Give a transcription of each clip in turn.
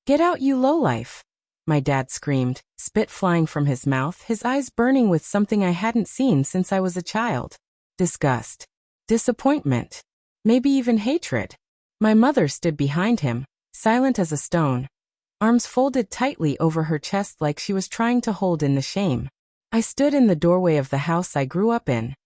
Get out, you lowlife! My dad screamed, spit flying from his mouth, his eyes burning with something I hadn't seen since I was a child. Disgust. Disappointment. Maybe even hatred. My mother stood behind him, silent as a stone, arms folded tightly over her chest like she was trying to hold in the shame. I stood in the doorway of the house I grew up in,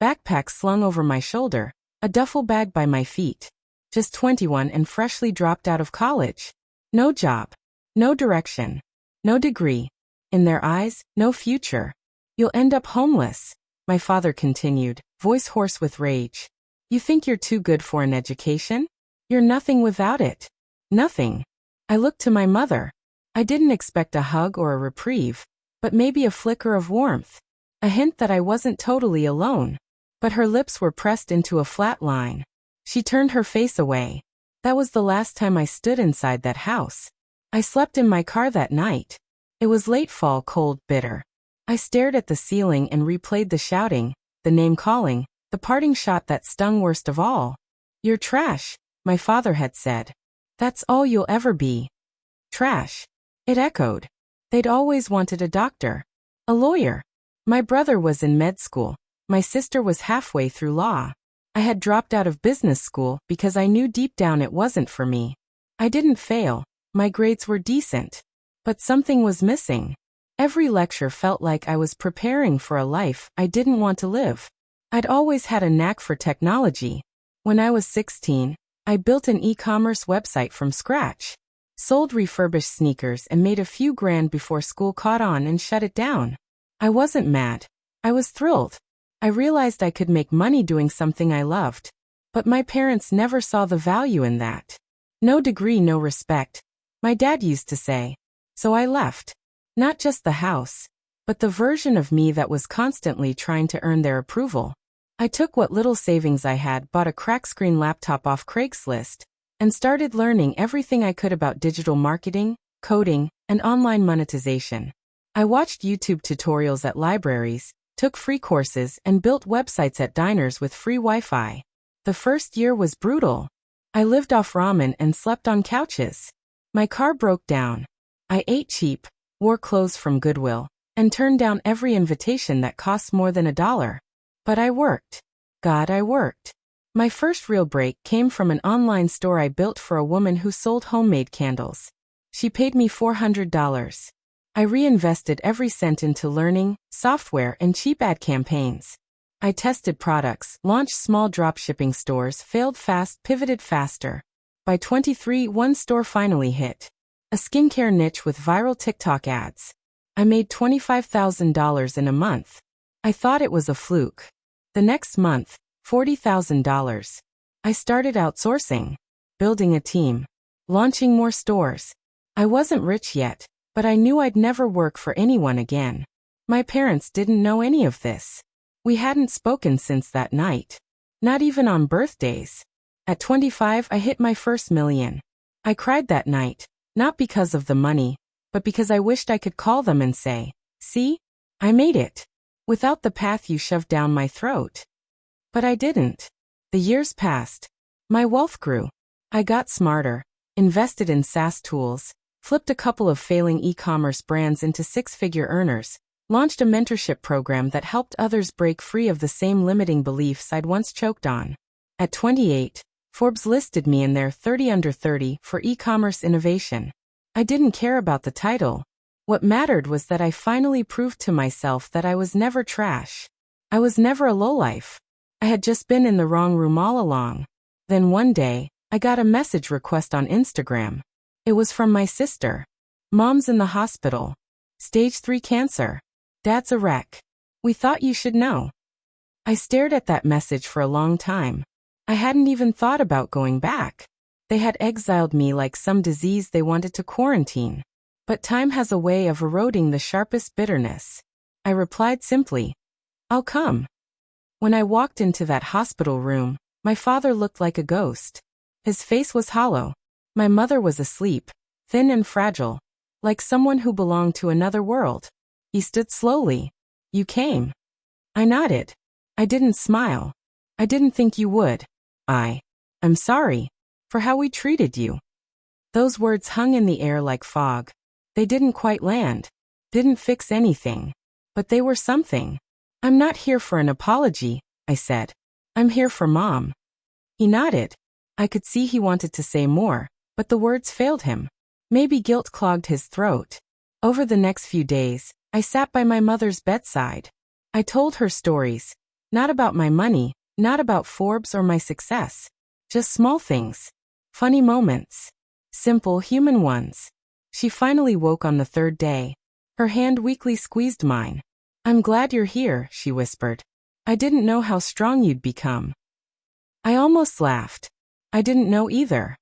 backpack slung over my shoulder, a duffel bag by my feet. Just 21 and freshly dropped out of college. No job. No direction. No degree. In their eyes, no future. You'll end up homeless, my father continued, voice hoarse with rage. You think you're too good for an education? You're nothing without it. Nothing. I looked to my mother. I didn't expect a hug or a reprieve, but maybe a flicker of warmth. A hint that I wasn't totally alone. But her lips were pressed into a flat line. She turned her face away. That was the last time I stood inside that house. I slept in my car that night. It was late fall, cold, bitter. I stared at the ceiling and replayed the shouting, the name calling, the parting shot that stung worst of all. You're trash, my father had said. That's all you'll ever be. Trash. It echoed. They'd always wanted a doctor. A lawyer. My brother was in med school. My sister was halfway through law. I had dropped out of business school because I knew deep down it wasn't for me. I didn't fail. My grades were decent. But something was missing. Every lecture felt like I was preparing for a life I didn't want to live. I'd always had a knack for technology. When I was 16, I built an e-commerce website from scratch. Sold refurbished sneakers and made a few grand before school caught on and shut it down. I wasn't mad. I was thrilled. I realized I could make money doing something I loved. But my parents never saw the value in that. No degree, no respect, my dad used to say. So I left. Not just the house, but the version of me that was constantly trying to earn their approval. I took what little savings I had, bought a crack-screen laptop off Craigslist, and started learning everything I could about digital marketing, coding, and online monetization. I watched YouTube tutorials at libraries, took free courses, and built websites at diners with free Wi-Fi. The first year was brutal. I lived off ramen and slept on couches. My car broke down. I ate cheap, wore clothes from Goodwill, and turned down every invitation that cost more than $1. But I worked. God, I worked. My first real break came from an online store I built for a woman who sold homemade candles. She paid me $400. I reinvested every cent into learning, software, and cheap ad campaigns. I tested products, launched small dropshipping stores, failed fast, pivoted faster. By 23, one store finally hit. A skincare niche with viral TikTok ads. I made $25,000 in a month. I thought it was a fluke. The next month, $40,000. I started outsourcing, building a team, launching more stores. I wasn't rich yet, but I knew I'd never work for anyone again. My parents didn't know any of this. We hadn't spoken since that night. Not even on birthdays. At 25, I hit my first million. I cried that night. Not because of the money, but because I wished I could call them and say, see, I made it, without the path you shoved down my throat. But I didn't. The years passed. My wealth grew. I got smarter, invested in SaaS tools, flipped a couple of failing e-commerce brands into six-figure earners, launched a mentorship program that helped others break free of the same limiting beliefs I'd once choked on. At 28, Forbes listed me in their 30 under 30 for e-commerce innovation. I didn't care about the title. What mattered was that I finally proved to myself that I was never trash. I was never a lowlife. I had just been in the wrong room all along. Then one day, I got a message request on Instagram. It was from my sister. Mom's in the hospital. Stage 3 cancer. Dad's a wreck. We thought you should know. I stared at that message for a long time. I hadn't even thought about going back. They had exiled me like some disease they wanted to quarantine. But time has a way of eroding the sharpest bitterness. I replied simply, I'll come. When I walked into that hospital room, my father looked like a ghost. His face was hollow. My mother was asleep, thin and fragile, like someone who belonged to another world. He stood slowly. You came. I nodded. I didn't smile. I didn't think you would. I'm sorry for how we treated you. Those words hung in the air like fog. They didn't quite land. Didn't fix anything. But they were something. I'm not here for an apology, I said. I'm here for Mom. He nodded. I could see he wanted to say more, but the words failed him. Maybe guilt clogged his throat. Over the next few days, I sat by my mother's bedside. I told her stories. Not about my money, not about Forbes or my success. Just small things. Funny moments. Simple human ones. She finally woke on the third day. Her hand weakly squeezed mine. I'm glad you're here, she whispered. I didn't know how strong you'd become. I almost laughed. I didn't know either.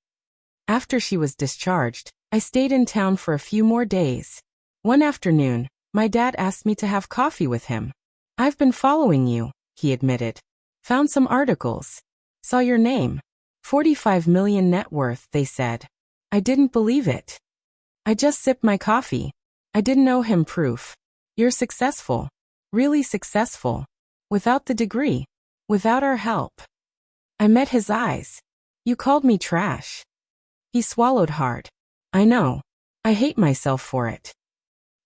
After she was discharged, I stayed in town for a few more days. One afternoon, my dad asked me to have coffee with him. I've been following you, he admitted. Found some articles. Saw your name. 45 million net worth, they said. I didn't believe it. I just sipped my coffee. I didn't owe him proof. You're successful. Really successful. Without the degree. Without our help. I met his eyes. You called me trash. He swallowed hard. I know. I hate myself for it.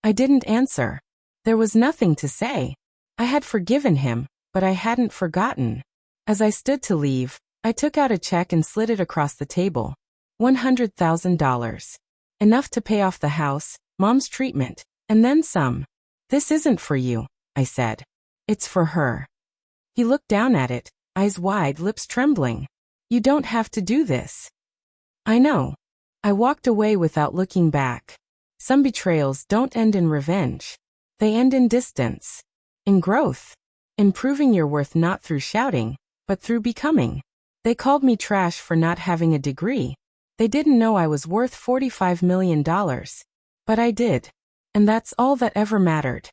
I didn't answer. There was nothing to say. I had forgiven him, but I hadn't forgotten. As I stood to leave, I took out a check and slid it across the table. $100,000. Enough to pay off the house, Mom's treatment, and then some. This isn't for you, I said. It's for her. He looked down at it, eyes wide, lips trembling. You don't have to do this. I know. I walked away without looking back. Some betrayals don't end in revenge. They end in distance. In growth. In proving your worth not through shouting, but through becoming. They called me trash for not having a degree. They didn't know I was worth $45 million. But I did. And that's all that ever mattered.